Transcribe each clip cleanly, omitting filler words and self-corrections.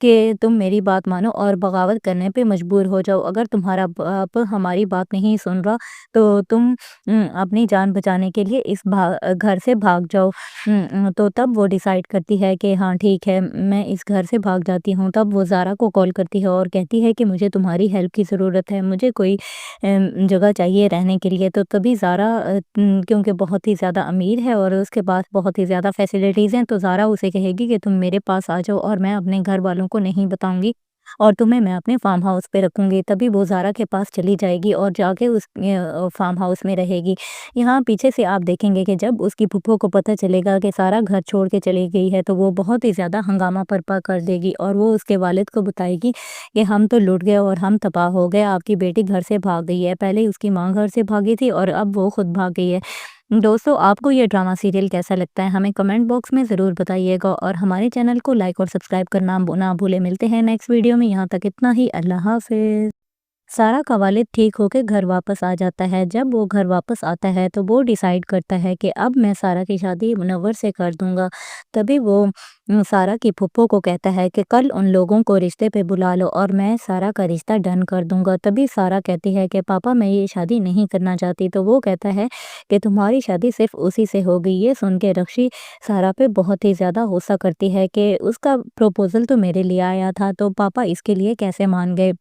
کہ تم میری بات مانو اور بغاوت کرنے پہ مجبور ہو جاؤ۔ اگر تمہارا باپ ہماری بات نہیں سن رہا تو تم اپنی جان بچانے کے لیے اس گھر سے بھاگ جاؤ۔ تو تب وہ ڈیسائیڈ کرتی ہے کہ ہاں ٹھیک ہے، میں اس گھر سے بھاگ جاتی ہوں۔ تب وہ زارا کو کال کرتی ہے اور کہتی ہے کہ مجھے تمہاری ہیلپ کی ضرورت ہے، مجھے کوئی جگہ چاہیے رہنے کے لیے۔ تو تبھی زارا کیونکہ بہت ہی زیادہ امیر ہے اور اس کے پاس بہت ہی زیادہ فیسلٹیز ہیں، تو زارا اسے کہے گی کہ تم میرے پاس آ جاؤ اور میں اپنے گھر والوں کو نہیں بتاؤں گی اور تمہیں میں اپنے فارم ہاؤس پہ رکھوں گی۔ تبھی وہ زارا کے پاس چلی جائے گی اور جا کے اس فارم ہاؤس میں رہے گی۔ یہاں پیچھے سے آپ دیکھیں گے کہ جب اس کی پھپھو کو پتہ چلے گا کہ سارا گھر چھوڑ کے چلی گئی ہے تو وہ بہت ہی زیادہ ہنگامہ برپا کر دے گی اور وہ اس کے والد کو بتائے گی کہ ہم تو لٹ گئے اور ہم تباہ ہو گئے، آپ کی بیٹی گھر سے بھاگ گئی ہے۔ پہلے اس کی ماں گھر سے بھاگی تھی اور اب وہ خود بھاگ گئی ہے۔ دوستو، آپ کو یہ ڈرامہ سیریل کیسا لگتا ہے ہمیں کمنٹ باکس میں ضرور بتائیے گا اور ہمارے چینل کو لائک اور سبسکرائب کرنا نہ بھولے۔ ملتے ہیں نیکسٹ ویڈیو میں، یہاں تک اتنا ہی، اللہ حافظ۔ سارا کا والد ٹھیک ہو کے گھر واپس آ جاتا ہے۔ جب وہ گھر واپس آتا ہے تو وہ ڈیسائیڈ کرتا ہے کہ اب میں سارا کی شادی منور سے کر دوں گا۔ تبھی وہ سارا کی پھپھو کو کہتا ہے کہ کل ان لوگوں کو رشتے پہ بلا لو اور میں سارا کا رشتہ ڈن کر دوں گا۔ تبھی سارا کہتی ہے کہ پاپا میں یہ شادی نہیں کرنا چاہتی۔ تو وہ کہتا ہے کہ تمہاری شادی صرف اسی سے ہوگی۔ یہ سن کے رکشی سارا پہ بہت ہی زیادہ غصہ کرتی ہے کہ اس کا پروپوزل تو میرے لیے آیا تھا تو پاپا اس کے لیے کیسے مان گئے۔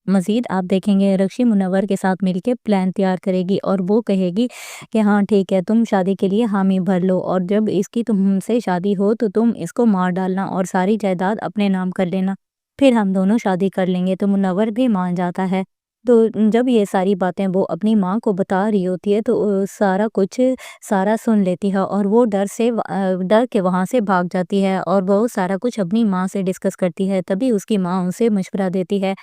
مزید آپ دیکھیں گے رکشی منور کے ساتھ مل کے پلان تیار کرے گی اور وہ کہے گی کہ ہاں ٹھیک ہے، تم شادی کے لیے حامی بھر لو اور جب اس کی تم سے شادی ہو تو تم اس کو مار ڈالنا اور ساری جائیداد اپنے نام کر لینا، پھر ہم دونوں شادی کر لیں گے۔ تو منور بھی مان جاتا ہے۔ تو جب یہ ساری باتیں وہ اپنی ماں کو بتا رہی ہوتی ہے تو سارا سن لیتی ہے اور وہ ڈر کے وہاں سے بھاگ جاتی ہے اور وہ سارا کچھ اپنی ماں سے ڈسکس کرتی ہے۔ تبھی اس کی ماں اسے مشورہ دیتی ہے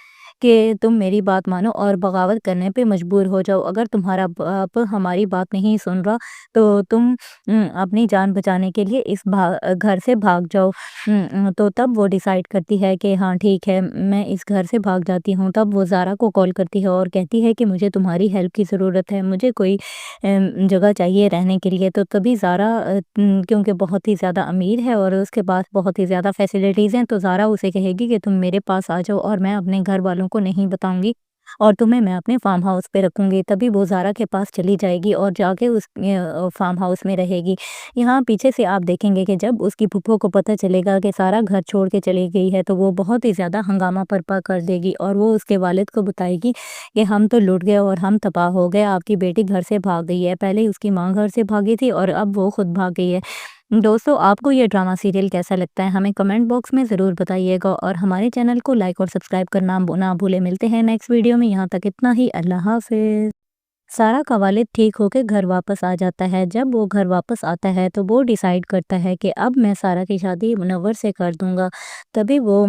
کہ تم میری بات مانو اور بغاوت کرنے پہ مجبور ہو جاؤ۔ اگر تمہارا باپ ہماری بات نہیں سن رہا تو تم اپنی جان بچانے کے لیے اس گھر سے بھاگ جاؤ۔ تو تب وہ ڈیسائیڈ کرتی ہے کہ ہاں ٹھیک ہے، میں اس گھر سے بھاگ جاتی ہوں۔ تب وہ زارا کو کال کرتی ہے اور کہتی ہے کہ مجھے تمہاری ہیلپ کی ضرورت ہے، مجھے کوئی جگہ چاہیے رہنے کے لیے۔ تو تبھی زارا کیونکہ بہت ہی زیادہ امیر ہے اور اس کے پاس بہت ہی زیادہ فیسلٹیز ہیں، تو زارا اسے کہے گی کہ تم میرے پاس آ جاؤ اور میں اپنے گھر والوں کو نہیں بتاؤں گی اور تمہیں میں اپنے فارم ہاؤس پہ رکھوں گی۔ تبھی وہ زارا کے پاس چلی جائے گی اور جا کے اس فارم ہاؤس میں رہے گی۔ یہاں پیچھے سے آپ دیکھیں گے کہ جب اس کی پھپھو کو پتہ چلے گا کہ سارا گھر چھوڑ کے چلی گئی ہے تو وہ بہت ہی زیادہ ہنگامہ برپا کر دے گی اور وہ اس کے والد کو بتائے گی کہ ہم تو لٹ گئے اور ہم تباہ ہو گئے، آپ کی بیٹی گھر سے بھاگ گئی ہے۔ پہلے اس کی ماں گھر سے بھاگی تھی اور اب وہ خود بھاگ گئی ہے۔ دوستو، آپ کو یہ ڈرامہ سیریل کیسا لگتا ہے ہمیں کمنٹ باکس میں ضرور بتائیے گا اور ہمارے چینل کو لائک اور سبسکرائب کرنا نہ بھولے۔ ملتے ہیں نیکسٹ ویڈیو میں، یہاں تک اتنا ہی، اللہ حافظ۔ سارا کا والد ٹھیک ہو کے گھر واپس آ جاتا ہے۔ جب وہ گھر واپس آتا ہے تو وہ ڈیسائیڈ کرتا ہے کہ اب میں سارا کی شادی منور سے کر دوں گا۔ تبھی وہ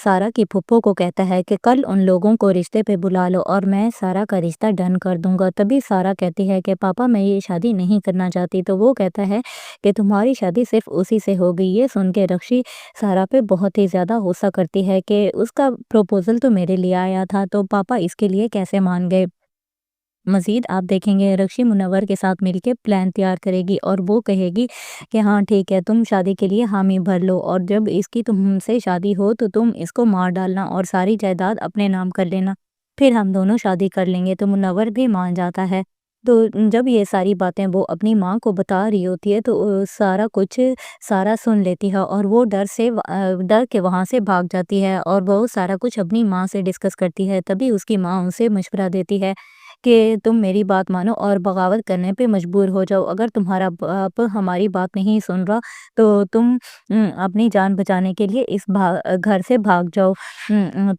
سارا کی پھپھو کو کہتا ہے کہ کل ان لوگوں کو رشتے پہ بلا لو اور میں سارا کا رشتہ ڈن کر دوں گا۔ تبھی سارا کہتی ہے کہ پاپا میں یہ شادی نہیں کرنا چاہتی۔ تو وہ کہتا ہے کہ تمہاری شادی صرف اسی سے ہوگی۔ یہ سن کے رکشی سارا پہ بہت ہی زیادہ غصہ کرتی ہے کہ اس کا پروپوزل تو میرے لیے آیا تھا تو پاپا اس کے لیے کیسے مان گئے۔ مزید آپ دیکھیں گے رکشی منور کے ساتھ مل کے پلان تیار کرے گی اور وہ کہے گی کہ ہاں ٹھیک ہے، تم شادی کے لیے حامی بھر لو اور جب اس کی تم سے شادی ہو تو تم اس کو مار ڈالنا اور ساری جائیداد اپنے نام کر لینا، پھر ہم دونوں شادی کر لیں گے۔ تو منور بھی مان جاتا ہے۔ تو جب یہ ساری باتیں وہ اپنی ماں کو بتا رہی ہوتی ہے تو سارا سن لیتی ہے اور وہ ڈر کے وہاں سے بھاگ جاتی ہے اور وہ سارا کچھ اپنی ماں سے ڈسکس کرتی ہے۔ تبھی اس کی ماں اسے مشورہ دیتی ہے کہ تم میری بات مانو اور بغاوت کرنے پہ مجبور ہو جاؤ۔ اگر تمہارا باپ ہماری بات نہیں سن رہا تو تم اپنی جان بچانے کے لیے اس گھر سے بھاگ جاؤ۔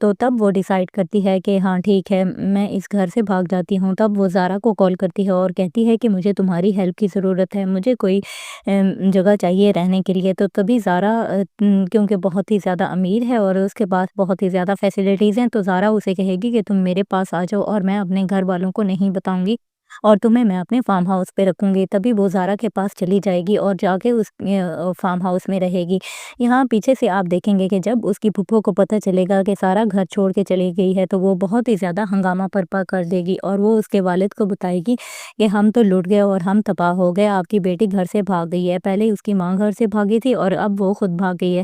تو تب وہ ڈیسائیڈ کرتی ہے کہ ہاں ٹھیک ہے، میں اس گھر سے بھاگ جاتی ہوں۔ تب وہ زارا کو کال کرتی ہے اور کہتی ہے کہ مجھے تمہاری ہیلپ کی ضرورت ہے، مجھے کوئی جگہ چاہیے رہنے کے لیے۔ تو تبھی زارا کیونکہ بہت ہی زیادہ امیر ہے اور اس کے پاس بہت ہی زیادہ فیسلٹیز ہیں، تو زارا اسے کہے گی کہ تم میرے پاس آ جاؤ اور میں اپنے گھر والوں کو نہیں بتاؤں گی اور تمہیں میں اپنے فارم ہاؤس پہ رکھوں گی۔ تبھی وہ زارا کے پاس چلی جائے گی اور جا کے اس فارم ہاؤس میں رہے گی۔ یہاں پیچھے سے آپ دیکھیں گے کہ جب اس کی پھپھو کو پتہ چلے گا کہ سارا گھر چھوڑ کے چلی گئی ہے تو وہ بہت ہی زیادہ ہنگامہ برپا کر دے گی اور وہ اس کے والد کو بتائے گی کہ ہم تو لٹ گئے اور ہم تباہ ہو گئے، آپ کی بیٹی گھر سے بھاگ گئی ہے۔ پہلے اس کی ماں گھر سے بھاگی تھی اور اب وہ خود بھاگ گئی ہے۔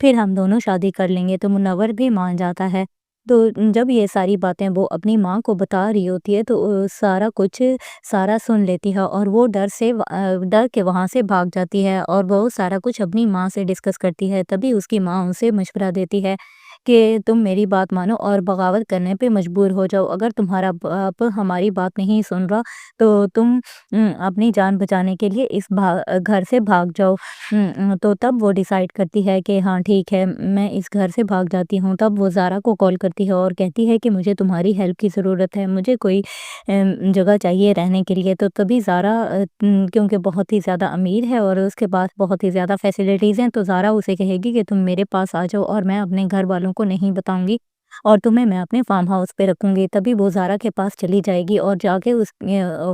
پھر ہم دونوں شادی کر لیں گے۔ تو منور بھی مان جاتا ہے۔ تو جب یہ ساری باتیں وہ اپنی ماں کو بتا رہی ہوتی ہے تو سارا سن لیتی ہے اور وہ ڈر کے وہاں سے بھاگ جاتی ہے اور وہ سارا کچھ اپنی ماں سے ڈسکس کرتی ہے۔ تبھی اس کی ماں اسے مشورہ دیتی ہے کہ تم میری بات مانو اور بغاوت کرنے پہ مجبور ہو جاؤ۔ اگر تمہارا باپ ہماری بات نہیں سن رہا تو تم اپنی جان بچانے کے لیے اس گھر سے بھاگ جاؤ۔ تو تب وہ ڈیسائیڈ کرتی ہے کہ ہاں ٹھیک ہے، میں اس گھر سے بھاگ جاتی ہوں۔ تب وہ زارا کو کال کرتی ہے اور کہتی ہے کہ مجھے تمہاری ہیلپ کی ضرورت ہے، مجھے کوئی جگہ چاہیے رہنے کے لیے۔ تو تبھی زارا کیونکہ بہت ہی زیادہ امیر ہے اور اس کے پاس بہت ہی زیادہ فیسلٹیز ہیں، تو زارا اسے کہے گی کہ تم میرے پاس آ جاؤ اور میں اپنے گھر والوں کو نہیں بتاؤں گی اور تمہیں میں اپنے فارم ہاؤس پہ رکھوں گی۔ تبھی وہ زارا کے پاس چلی جائے گی اور جا کے اس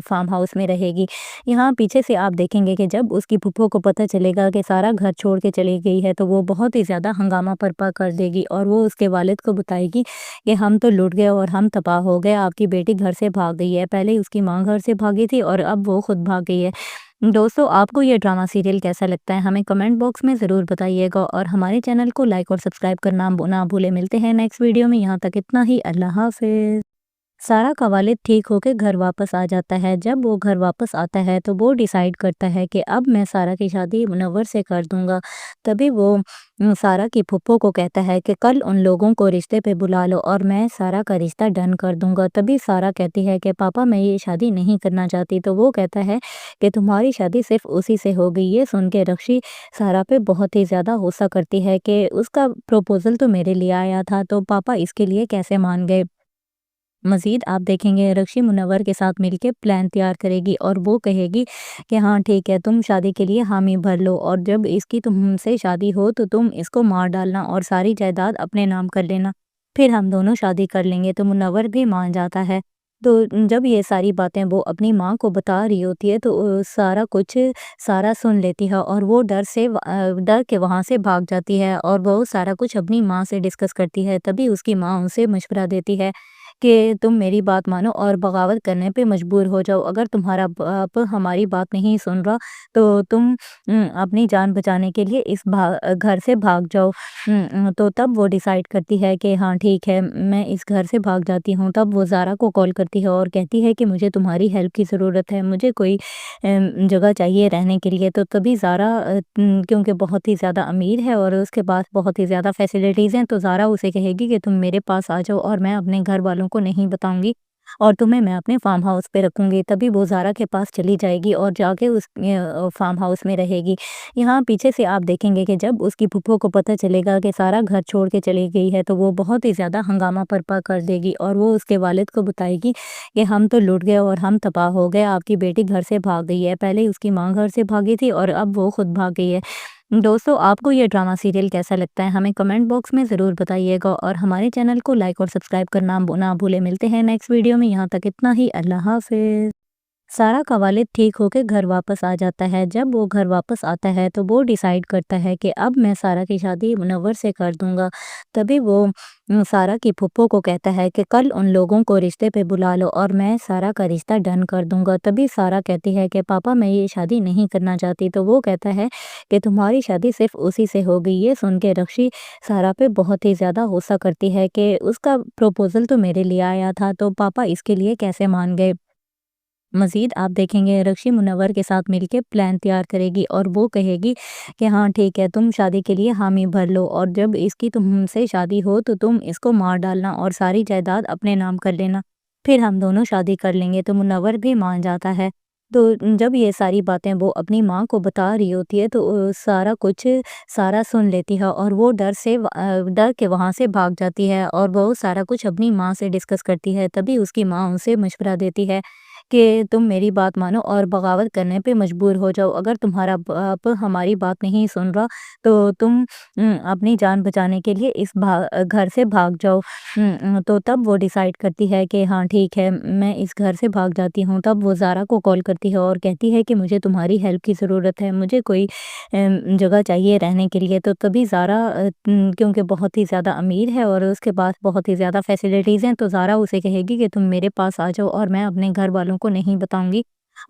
فارم ہاؤس میں رہے گی۔ یہاں پیچھے سے آپ دیکھیں گے کہ جب اس کی پھپھو کو پتہ چلے گا کہ سارا گھر چھوڑ کے چلی گئی ہے تو وہ بہت ہی زیادہ ہنگامہ برپا کر دے گی اور وہ اس کے والد کو بتائے گی کہ ہم تو لٹ گئے اور ہم تباہ ہو گئے، آپ کی بیٹی گھر سے بھاگ گئی ہے۔ پہلے اس کی ماں گھر سے بھاگی تھی اور اب وہ خود بھاگ گئی ہے۔ دوستو، آپ کو یہ ڈرامہ سیریل کیسا لگتا ہے ہمیں کمنٹ باکس میں ضرور بتائیے گا اور ہمارے چینل کو لائک اور سبسکرائب کرنا نہ بھولے۔ ملتے ہیں نیکسٹ ویڈیو میں، یہاں تک اتنا ہی، اللہ حافظ۔ سارا کا والد ٹھیک ہو کے گھر واپس آ جاتا ہے۔ جب وہ گھر واپس آتا ہے تو وہ ڈیسائیڈ کرتا ہے کہ اب میں سارا کی شادی منور سے کر دوں گا۔ تبھی وہ سارا کی پھپھو کو کہتا ہے کہ کل ان لوگوں کو رشتے پہ بلا لو اور میں سارا کا رشتہ ڈن کر دوں گا۔ تبھی سارا کہتی ہے کہ پاپا میں یہ شادی نہیں کرنا چاہتی۔ تو وہ کہتا ہے کہ تمہاری شادی صرف اسی سے ہوگی۔ یہ سن کے رکشی سارا پہ بہت ہی زیادہ غصہ کرتی ہے کہ اس کا پروپوزل تو میرے لیے آیا تھا تو پاپا اس کے لیے کیسے مان گئے۔ مزید آپ دیکھیں گے رکشی منور کے ساتھ مل کے پلان تیار کرے گی اور وہ کہے گی کہ ہاں ٹھیک ہے، تم شادی کے لیے حامی بھر لو اور جب اس کی تم سے شادی ہو تو تم اس کو مار ڈالنا اور ساری جائیداد اپنے نام کر لینا، پھر ہم دونوں شادی کر لیں گے۔ تو منور بھی مان جاتا ہے۔ تو جب یہ ساری باتیں وہ اپنی ماں کو بتا رہی ہوتی ہے تو سارا سن لیتی ہے اور وہ ڈر کے وہاں سے بھاگ جاتی ہے اور وہ سارا کچھ اپنی ماں سے ڈسکس کرتی ہے۔ تبھی اس کی ماں اسے مشورہ دیتی ہے کہ تم میری بات مانو اور بغاوت کرنے پہ مجبور ہو جاؤ۔ اگر تمہارا باپ ہماری بات نہیں سن رہا تو تم اپنی جان بچانے کے لیے اس گھر سے بھاگ جاؤ۔ تو تب وہ ڈیسائیڈ کرتی ہے کہ ہاں ٹھیک ہے، میں اس گھر سے بھاگ جاتی ہوں۔ تب وہ زارا کو کال کرتی ہے اور کہتی ہے کہ مجھے تمہاری ہیلپ کی ضرورت ہے، مجھے کوئی جگہ چاہیے رہنے کے لیے۔ تو تبھی زارا کیونکہ بہت ہی زیادہ امیر ہے اور اس کے پاس بہت ہی زیادہ فیسلٹیز ہیں، تو زارا اسے کہے گی کہ تم میرے پاس آ جاؤ اور میں اپنے گھر والوں کو نہیں بتاؤں گی اور تمہیں میں اپنے فارم ہاؤس پہ رکھوں گی۔ تبھی وہ زارا کے پاس چلی جائے گی اور جا کے اس فارم ہاؤس میں رہے گی۔ یہاں پیچھے سے آپ دیکھیں گے کہ جب اس کی پھپھو کو پتہ چلے گا کہ سارا گھر چھوڑ کے چلی گئی ہے تو وہ بہت ہی زیادہ ہنگامہ برپا کر دے گی اور وہ اس کے والد کو بتائے گی کہ ہم تو لٹ گئے اور ہم تباہ ہو گئے، آپ کی بیٹی گھر سے بھاگ گئی ہے۔ پہلے اس کی ماں گھر سے بھاگی تھی اور اب وہ خود بھاگ گئی ہے۔ دوستو، آپ کو یہ ڈرامہ سیریل کیسا لگتا ہے ہمیں کمنٹ باکس میں ضرور بتائیے گا اور ہمارے چینل کو لائک اور سبسکرائب کرنا نہ بھولے۔ ملتے ہیں نیکسٹ ویڈیو میں، یہاں تک اتنا ہی، اللہ حافظ۔ سارا کا والد ٹھیک ہو کے گھر واپس آ جاتا ہے۔ جب وہ گھر واپس آتا ہے تو وہ ڈیسائیڈ کرتا ہے کہ اب میں سارا کی شادی منور سے کر دوں گا۔ تبھی وہ سارا کی پھپھو کو کہتا ہے کہ کل ان لوگوں کو رشتے پہ بلا لو اور میں سارا کا رشتہ ڈن کر دوں گا۔ تبھی سارا کہتی ہے کہ پاپا میں یہ شادی نہیں کرنا چاہتی۔ تو وہ کہتا ہے کہ تمہاری شادی صرف اسی سے ہوگی۔ یہ سن کے رکشی سارا پہ بہت ہی زیادہ غصہ کرتی ہے کہ اس کا پروپوزل تو میرے لیے آیا تھا تو پاپا اس کے لیے کیسے مان گئے۔ مزید آپ دیکھیں گے رکشی منور کے ساتھ مل کے پلان تیار کرے گی اور وہ کہے گی کہ ہاں ٹھیک ہے، تم شادی کے لیے حامی بھر لو اور جب اس کی تم سے شادی ہو تو تم اس کو مار ڈالنا اور ساری جائیداد اپنے نام کر لینا، پھر ہم دونوں شادی کر لیں گے۔ تو منور بھی مان جاتا ہے۔ تو جب یہ ساری باتیں وہ اپنی ماں کو بتا رہی ہوتی ہے تو سارا سن لیتی ہے اور وہ ڈر کے وہاں سے بھاگ جاتی ہے اور وہ سارا کچھ اپنی ماں سے ڈسکس کرتی ہے۔ تبھی اس کی ماں اسے مشورہ دیتی ہے کہ تم میری بات مانو اور بغاوت کرنے پہ مجبور ہو جاؤ۔ اگر تمہارا باپ ہماری بات نہیں سن رہا تو تم اپنی جان بچانے کے لیے اس گھر سے بھاگ جاؤ۔ تو تب وہ ڈیسائیڈ کرتی ہے کہ ہاں ٹھیک ہے، میں اس گھر سے بھاگ جاتی ہوں۔ تب وہ زارا کو کال کرتی ہے اور کہتی ہے کہ مجھے تمہاری ہیلپ کی ضرورت ہے، مجھے کوئی جگہ چاہیے رہنے کے لیے۔ تو تبھی زارا کیونکہ بہت ہی زیادہ امیر ہے اور اس کے پاس بہت ہی زیادہ فیسلٹیز ہیں، تو زارا اسے کہے گی کہ تم میرے پاس آ جاؤ اور میں اپنے گھر والوں کو نہیں بتاؤں گی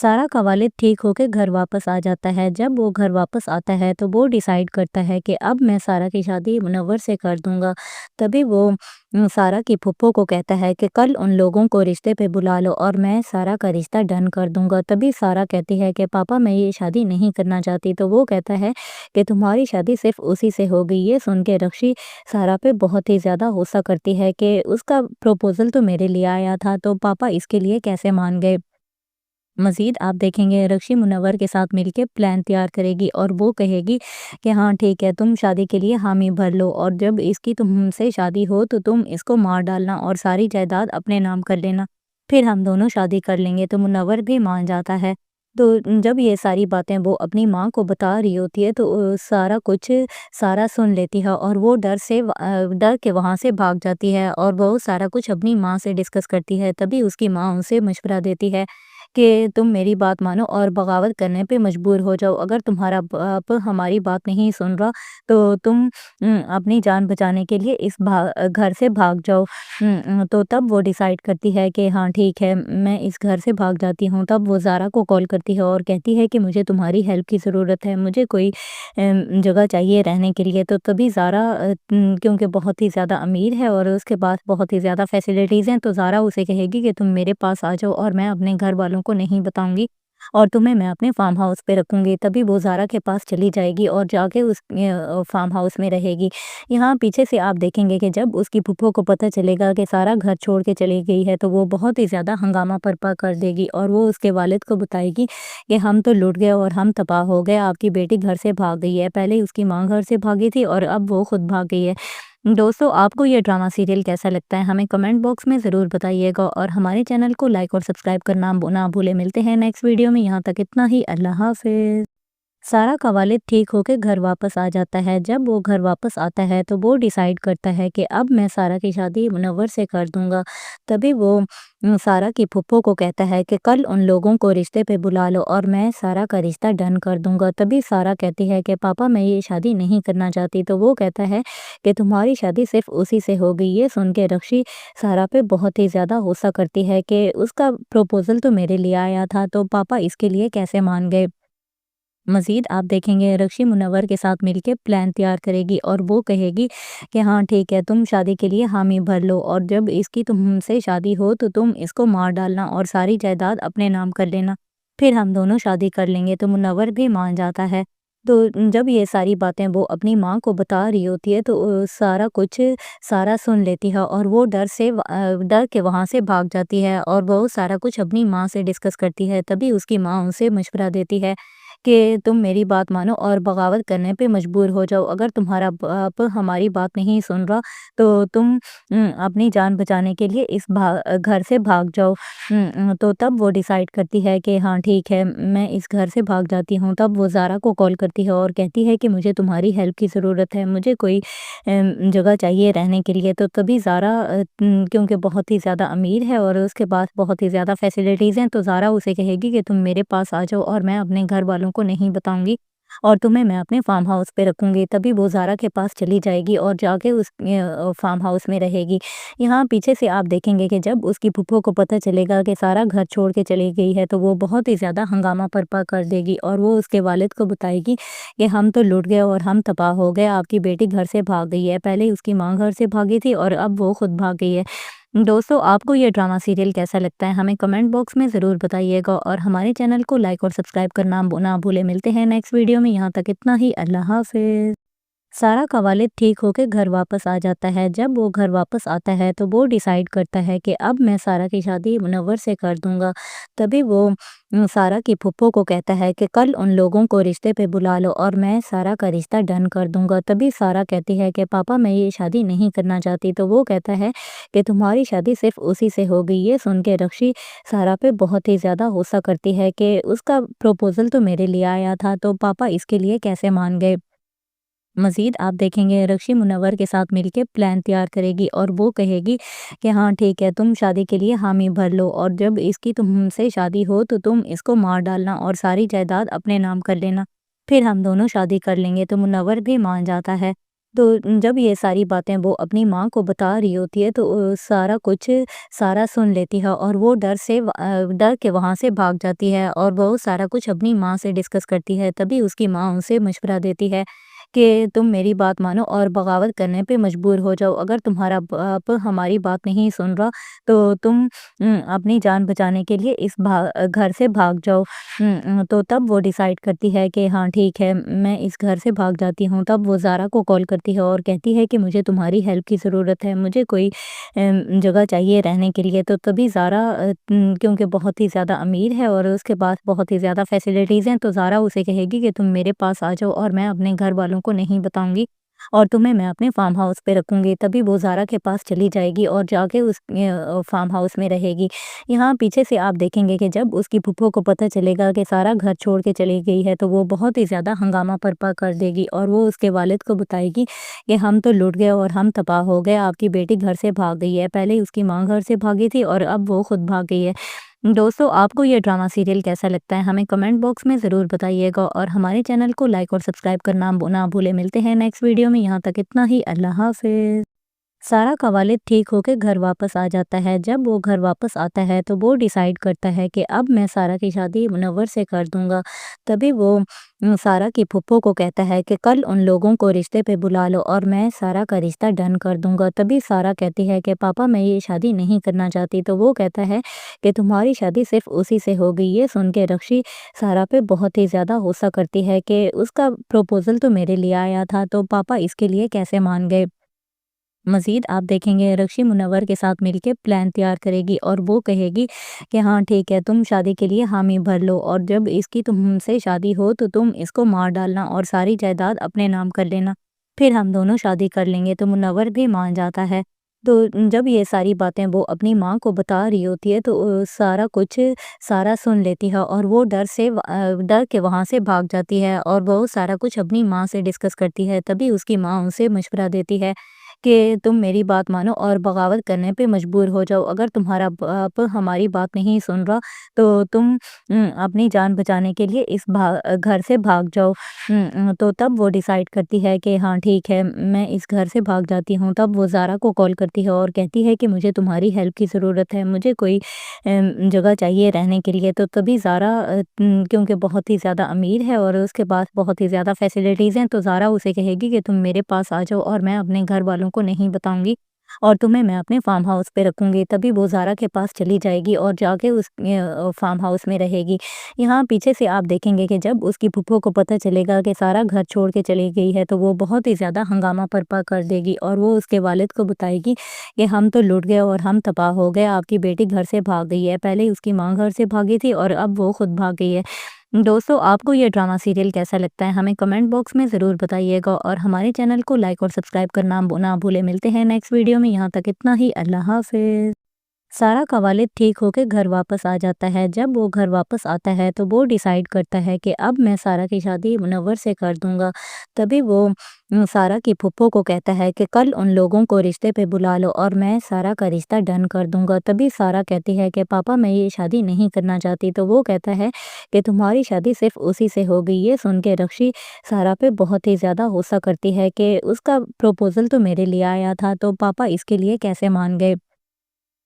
سارا کا والد ٹھیک ہو کے گھر واپس آ جاتا ہے۔ جب وہ گھر واپس آتا ہے تو وہ ڈیسائیڈ کرتا ہے کہ اب میں سارا کی شادی منور سے کر دوں گا۔ تبھی وہ سارا کی پھپھو کو کہتا ہے کہ کل ان لوگوں کو رشتے پہ بلا لو اور میں سارا کا رشتہ ڈن کر دوں گا۔ تبھی سارا کہتی ہے کہ پاپا میں یہ شادی نہیں کرنا چاہتی، تو وہ کہتا ہے کہ تمہاری شادی صرف اسی سے ہوگی۔ یہ سن کے رکشی سارا پہ بہت ہی زیادہ غصہ کرتی ہے کہ اس کا پروپوزل تو میرے لیے آیا تھا، تو پاپا اس کے لیے کیسے مان گئے۔ مزید آپ دیکھیں گے رکشی منور کے ساتھ مل کے پلان تیار کرے گی اور وہ کہے گی کہ ہاں ٹھیک ہے، تم شادی کے لیے حامی بھر لو اور جب اس کی تم سے شادی ہو تو تم اس کو مار ڈالنا اور ساری جائیداد اپنے نام کر لینا، پھر ہم دونوں شادی کر لیں گے۔ تو منور بھی مان جاتا ہے۔ تو جب یہ ساری باتیں وہ اپنی ماں کو بتا رہی ہوتی ہے تو سارا سن لیتی ہے اور وہ ڈر کے وہاں سے بھاگ جاتی ہے اور وہ سارا کچھ اپنی ماں سے ڈسکس کرتی ہے۔ تبھی اس کی ماں ان سے مشورہ دیتی ہے کہ تم میری بات مانو اور بغاوت کرنے پہ مجبور ہو جاؤ۔ اگر تمہارا باپ ہماری بات نہیں سن رہا تو تم اپنی جان بچانے کے لیے اس گھر سے بھاگ جاؤ۔ تو تب وہ ڈیسائیڈ کرتی ہے کہ ہاں ٹھیک ہے، میں اس گھر سے بھاگ جاتی ہوں۔ تب وہ زارا کو کال کرتی ہے اور کہتی ہے کہ مجھے تمہاری ہیلپ کی ضرورت ہے، مجھے کوئی جگہ چاہیے رہنے کے لیے۔ تو تبھی زارا کیونکہ بہت ہی زیادہ امیر ہے اور اس کے پاس بہت ہی زیادہ فیسلٹیز ہیں، تو زارا اسے کہے گی کہ تم میرے پاس آ جاؤ اور میں اپنے گھر والوں کو نہیں بتاؤں گی اور تمہیں میں اپنے فارم ہاؤس پہ رکھوں گی۔ تبھی وہ زارا کے پاس چلی جائے گی اور جا کے اس فارم ہاؤس میں رہے گی۔ یہاں پیچھے سے آپ دیکھیں گے کہ جب اس کی پھپھو کو پتہ چلے گا کہ سارا گھر چھوڑ کے چلی گئی ہے تو وہ بہت ہی زیادہ ہنگامہ برپا کر دے گی اور وہ اس کے والد کو بتائے گی کہ ہم تو لٹ گئے اور ہم تباہ ہو گئے، آپ کی بیٹی گھر سے بھاگ گئی ہے۔ پہلے اس کی ماں گھر سے بھاگی تھی اور اب وہ خود بھاگ گئی ہے۔ دوستو آپ کو یہ ڈرامہ سیریل کیسا لگتا ہے ہمیں کمنٹ باکس میں ضرور بتائیے گا اور ہمارے چینل کو لائک اور سبسکرائب کرنا نہ بھولے۔ ملتے ہیں نیکسٹ ویڈیو میں، یہاں تک اتنا ہی، اللہ حافظ۔ سارا کا والد ٹھیک ہو کے گھر واپس آ جاتا ہے۔ جب وہ گھر واپس آتا ہے تو وہ ڈیسائیڈ کرتا ہے کہ اب میں سارا کی شادی منور سے کر دوں گا۔ تبھی وہ سارا کی پھپھو کو کہتا ہے کہ کل ان لوگوں کو رشتے پہ بلا لو اور میں سارا کا رشتہ ڈن کر دوں گا۔ تبھی سارا کہتی ہے کہ پاپا میں یہ شادی نہیں کرنا چاہتی، تو وہ کہتا ہے کہ تمہاری شادی صرف اسی سے ہوگی۔ یہ سن کے رکشی سارا پہ بہت ہی زیادہ غصہ کرتی ہے کہ اس کا پروپوزل تو میرے لیے آیا تھا، تو پاپا اس کے لیے کیسے مان گئے۔ مزید آپ دیکھیں گے رکشی منور کے ساتھ مل کے پلان تیار کرے گی اور وہ کہے گی کہ ہاں ٹھیک ہے، تم شادی کے لیے حامی بھر لو اور جب اس کی تم سے شادی ہو تو تم اس کو مار ڈالنا اور ساری جائیداد اپنے نام کر لینا، پھر ہم دونوں شادی کر لیں گے۔ تو منور بھی مان جاتا ہے۔ تو جب یہ ساری باتیں وہ اپنی ماں کو بتا رہی ہوتی ہے تو سارا سن لیتی ہے اور وہ ڈر کے وہاں سے بھاگ جاتی ہے اور وہ سارا کچھ اپنی ماں سے ڈسکس کرتی ہے۔ تبھی اس کی ماں ان سے مشورہ دیتی ہے کہ تم میری بات مانو اور بغاوت کرنے پہ مجبور ہو جاؤ۔ اگر تمہارا باپ ہماری بات نہیں سن رہا تو تم اپنی جان بچانے کے لیے اس گھر سے بھاگ جاؤ۔ تو تب وہ ڈیسائیڈ کرتی ہے کہ ہاں ٹھیک ہے، میں اس گھر سے بھاگ جاتی ہوں۔ تب وہ زارا کو کال کرتی ہے اور کہتی ہے کہ مجھے تمہاری ہیلپ کی ضرورت ہے، مجھے کوئی جگہ چاہیے رہنے کے لیے۔ تو تبھی زارا کیونکہ بہت ہی زیادہ امیر ہے اور اس کے پاس بہت ہی زیادہ فیسلٹیز ہیں، تو زارا اسے کہے گی کہ تم میرے پاس آ جاؤ اور میں اپنے گھر والوں کو نہیں بتاؤں گی اور تمہیں میں اپنے فارم ہاؤس پہ رکھوں گی۔ تبھی وہ زارا کے پاس چلی جائے گی اور جا کے اس فارم ہاؤس میں رہے گی۔ یہاں پیچھے سے آپ دیکھیں گے کہ جب اس کی پھپھو کو پتہ چلے گا کہ سارا گھر چھوڑ کے چلی گئی ہے تو وہ بہت ہی زیادہ ہنگامہ برپا کر دے گی اور وہ اس کے والد کو بتائے گی کہ ہم تو لٹ گئے اور ہم تباہ ہو گئے، آپ کی بیٹی گھر سے بھاگ گئی ہے۔ پہلے اس کی ماں گھر سے بھاگی تھی اور اب وہ خود بھاگ گئی ہے۔ دوستو آپ کو یہ ڈرامہ سیریل کیسا لگتا ہے ہمیں کمنٹ باکس میں ضرور بتائیے گا اور ہمارے چینل کو لائک اور سبسکرائب کرنا نہ بھولے۔ ملتے ہیں نیکسٹ ویڈیو میں، یہاں تک اتنا ہی، اللہ حافظ۔ سارا کا والد ٹھیک ہو کے گھر واپس آ جاتا ہے۔ جب وہ گھر واپس آتا ہے تو وہ ڈیسائیڈ کرتا ہے کہ اب میں سارا کی شادی منور سے کر دوں گا۔ تبھی وہ سارا کی پھپھو کو کہتا ہے کہ کل ان لوگوں کو رشتے پہ بلا لو اور میں سارا کا رشتہ ڈن کر دوں گا۔ تبھی سارا کہتی ہے کہ پاپا میں یہ شادی نہیں کرنا چاہتی، تو وہ کہتا ہے کہ تمہاری شادی صرف اسی سے ہوگی۔ یہ سن کے رکشی سارا پہ بہت ہی زیادہ غصہ کرتی ہے کہ اس کا پروپوزل تو میرے لیے آیا تھا، تو پاپا اس کے لیے کیسے مان گئے۔ مزید آپ دیکھیں گے رکشی منور کے ساتھ مل کے پلان تیار کرے گی اور وہ کہے گی کہ ہاں ٹھیک ہے، تم شادی کے لیے حامی بھر لو اور جب اس کی تم سے شادی ہو تو تم اس کو مار ڈالنا اور ساری جائیداد اپنے نام کر لینا، پھر ہم دونوں شادی کر لیں گے۔ تو منور بھی مان جاتا ہے۔ تو جب یہ ساری باتیں وہ اپنی ماں کو بتا رہی ہوتی ہے تو سارا کچھ سارا سن لیتی ہے اور وہ ڈر کے وہاں سے بھاگ جاتی ہے اور وہ سارا کچھ اپنی ماں سے ڈسکس کرتی ہے۔ تبھی اس کی ماں اسے مشورہ دیتی ہے کہ تم میری بات مانو اور بغاوت کرنے پہ مجبور ہو جاؤ۔ اگر تمہارا باپ ہماری بات نہیں سن رہا تو تم اپنی جان بچانے کے لیے اس گھر سے بھاگ جاؤ۔ تو تب وہ ڈیسائیڈ کرتی ہے کہ ہاں ٹھیک ہے، میں اس گھر سے بھاگ جاتی ہوں۔ تب وہ زارا کو کال کرتی ہے اور کہتی ہے کہ مجھے تمہاری ہیلپ کی ضرورت ہے، مجھے کوئی جگہ چاہیے رہنے کے لیے۔ تو تبھی زارا کیونکہ بہت ہی زیادہ امیر ہے اور اس کے پاس بہت ہی زیادہ فیسلٹیز ہیں، تو زارا اسے کہے گی کہ تم میرے پاس آ جاؤ اور میں اپنے گھر والوں کو نہیں بتاؤں گی اور تمہیں میں اپنے فارم ہاؤس پہ رکھوں گی۔ تبھی وہ زارا کے پاس چلی جائے گی اور جا کے اس فارم ہاؤس میں رہے گی۔ یہاں پیچھے سے آپ دیکھیں گے کہ جب اس کی پھپھو کو پتہ چلے گا کہ سارا گھر چھوڑ کے چلی گئی ہے تو وہ بہت ہی زیادہ ہنگامہ برپا کر دے گی اور وہ اس کے والد کو بتائے گی کہ ہم تو لٹ گئے اور ہم تباہ ہو گئے، آپ کی بیٹی گھر سے بھاگ گئی ہے۔ پہلے اس کی ماں گھر سے بھاگی تھی اور اب وہ خود بھاگ گئی ہے۔ دوستو، آپ کو یہ ڈرامہ سیریل کیسا لگتا ہے ہمیں کمنٹ باکس میں ضرور بتائیے گا اور ہمارے چینل کو لائک اور سبسکرائب کرنا نہ بھولے۔ ملتے ہیں نیکسٹ ویڈیو میں، یہاں تک اتنا ہی، اللہ حافظ۔ سارا کا والد ٹھیک ہو کے گھر واپس آ جاتا ہے۔ جب وہ گھر واپس آتا ہے تو وہ ڈیسائیڈ کرتا ہے کہ اب میں سارا کی شادی منور سے کر دوں گا۔ تبھی وہ سارا کی پھپھو کو کہتا ہے کہ کل ان لوگوں کو رشتے پہ بلا لو اور میں سارا کا رشتہ ڈن کر دوں گا۔ تبھی سارا کہتی ہے کہ پاپا میں یہ شادی نہیں کرنا چاہتی۔ تو وہ کہتا ہے کہ تمہاری شادی صرف اسی سے ہوگی۔ یہ سن کے رکشی سارا پہ بہت ہی زیادہ غصہ کرتی ہے کہ اس کا پروپوزل تو میرے لیے آیا تھا تو پاپا اس کے لیے کیسے مان گئے۔ مزید آپ دیکھیں گے رکشی منور کے ساتھ مل کے پلان تیار کرے گی اور وہ کہے گی کہ ہاں ٹھیک ہے، تم شادی کے لیے حامی بھر لو اور جب اس کی تم سے شادی ہو تو تم اس کو مار ڈالنا اور ساری جائیداد اپنے نام کر لینا، پھر ہم دونوں شادی کر لیں گے۔ تو منور بھی مان جاتا ہے۔ تو جب یہ ساری باتیں وہ اپنی ماں کو بتا رہی ہوتی ہے تو سارا کچھ سارا سن لیتی ہے اور وہ ڈر کے وہاں سے بھاگ جاتی ہے اور وہ سارا کچھ اپنی ماں سے ڈسکس کرتی ہے۔ تبھی اس کی ماں اسے مشورہ دیتی ہے کہ تم میری بات مانو اور بغاوت کرنے پہ مجبور ہو جاؤ۔ اگر تمہارا باپ ہماری بات نہیں سن رہا تو تم اپنی جان بچانے کے لیے اس گھر سے بھاگ جاؤ۔ تو تب وہ ڈیسائیڈ کرتی ہے کہ ہاں ٹھیک ہے، میں اس گھر سے بھاگ جاتی ہوں۔ تب وہ زارا کو کال کرتی ہے اور کہتی ہے کہ مجھے تمہاری ہیلپ کی ضرورت ہے، مجھے کوئی جگہ چاہیے رہنے کے لیے۔ تو تبھی زارا کیونکہ بہت ہی زیادہ امیر ہے اور اس کے پاس بہت ہی زیادہ فیسلٹیز ہیں، تو زارا اسے کہے گی کہ تم میرے پاس آ جاؤ اور میں اپنے گھر والوں کو نہیں بتاؤں گی اور تمہیں میں اپنے فارم ہاؤس پہ رکھوں گی۔ تبھی وہ زارا کے پاس چلی جائے گی اور جا کے اس فارم ہاؤس میں رہے گی۔ یہاں پیچھے سے آپ دیکھیں گے کہ جب اس کی پھپھو کو پتہ چلے گا کہ سارا گھر چھوڑ کے چلی گئی ہے تو وہ بہت ہی زیادہ ہنگامہ برپا کر دے گی اور وہ اس کے والد کو بتائے گی کہ ہم تو لٹ گئے اور ہم تباہ ہو گئے، آپ کی بیٹی گھر سے بھاگ گئی ہے۔ پہلے اس کی ماں گھر سے بھاگی تھی اور اب وہ خود بھاگ گئی ہے۔ دوستو، آپ کو یہ ڈرامہ سیریل کیسا لگتا ہے ہمیں کمنٹ باکس میں ضرور بتائیے گا اور ہمارے چینل کو لائک اور سبسکرائب کرنا نہ بھولے۔ ملتے ہیں نیکسٹ ویڈیو میں، یہاں تک اتنا ہی، اللہ حافظ۔ سارا کا والد ٹھیک ہو کے گھر واپس آ جاتا ہے۔ جب وہ گھر واپس آتا ہے تو وہ ڈیسائیڈ کرتا ہے کہ اب میں سارا کی شادی منور سے کر دوں گا۔ تبھی وہ سارا کی پھپھو کو کہتا ہے کہ کل ان لوگوں کو رشتے پہ بلا لو اور میں سارا کا رشتہ ڈن کر دوں گا۔ تبھی سارا کہتی ہے کہ پاپا میں یہ شادی نہیں کرنا چاہتی۔ تو وہ کہتا ہے کہ تمہاری شادی صرف اسی سے ہوگی۔ یہ سن کے رکشی سارا پہ بہت ہی زیادہ غصہ کرتی ہے کہ اس کا پروپوزل تو میرے لیے آیا تھا تو پاپا اس کے لیے کیسے مان گئے۔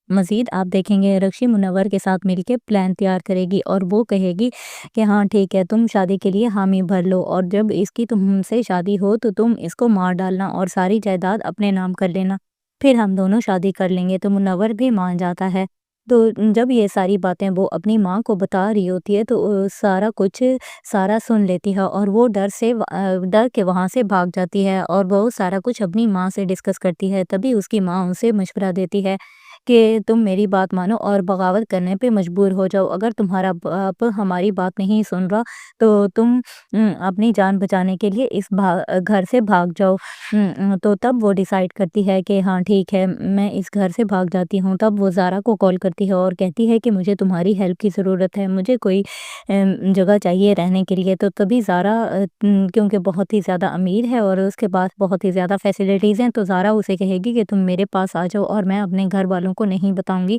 مزید آپ دیکھیں گے رکشی منور کے ساتھ مل کے پلان تیار کرے گی اور وہ کہے گی کہ ہاں ٹھیک ہے، تم شادی کے لیے حامی بھر لو اور جب اس کی تم سے شادی ہو تو تم اس کو مار ڈالنا اور ساری جائیداد اپنے نام کر لینا، پھر ہم دونوں شادی کر لیں گے۔ تو منور بھی مان جاتا ہے۔ تو جب یہ ساری باتیں وہ اپنی ماں کو بتا رہی ہوتی ہے تو سارا کچھ سارا سن لیتی ہے اور وہ ڈر کے وہاں سے بھاگ جاتی ہے اور وہ سارا کچھ اپنی ماں سے ڈسکس کرتی ہے۔ تبھی اس کی ماں اسے مشورہ دیتی ہے کہ تم میری بات مانو اور بغاوت کرنے پہ مجبور ہو جاؤ۔ اگر تمہارا باپ ہماری بات نہیں سن رہا تو تم اپنی جان بچانے کے لیے اس گھر سے بھاگ جاؤ۔ تو تب وہ ڈیسائیڈ کرتی ہے کہ ہاں ٹھیک ہے، میں اس گھر سے بھاگ جاتی ہوں۔ تب وہ زارا کو کال کرتی ہے اور کہتی ہے کہ مجھے تمہاری ہیلپ کی ضرورت ہے، مجھے کوئی جگہ چاہیے رہنے کے لیے۔ تو تبھی زارا کیونکہ بہت ہی زیادہ امیر ہے اور اس کے پاس بہت ہی زیادہ فیسلٹیز ہیں، تو زارا اسے کہے گی کہ تم میرے پاس آ جاؤ اور میں اپنے گھر والوں کو نہیں بتاؤں گی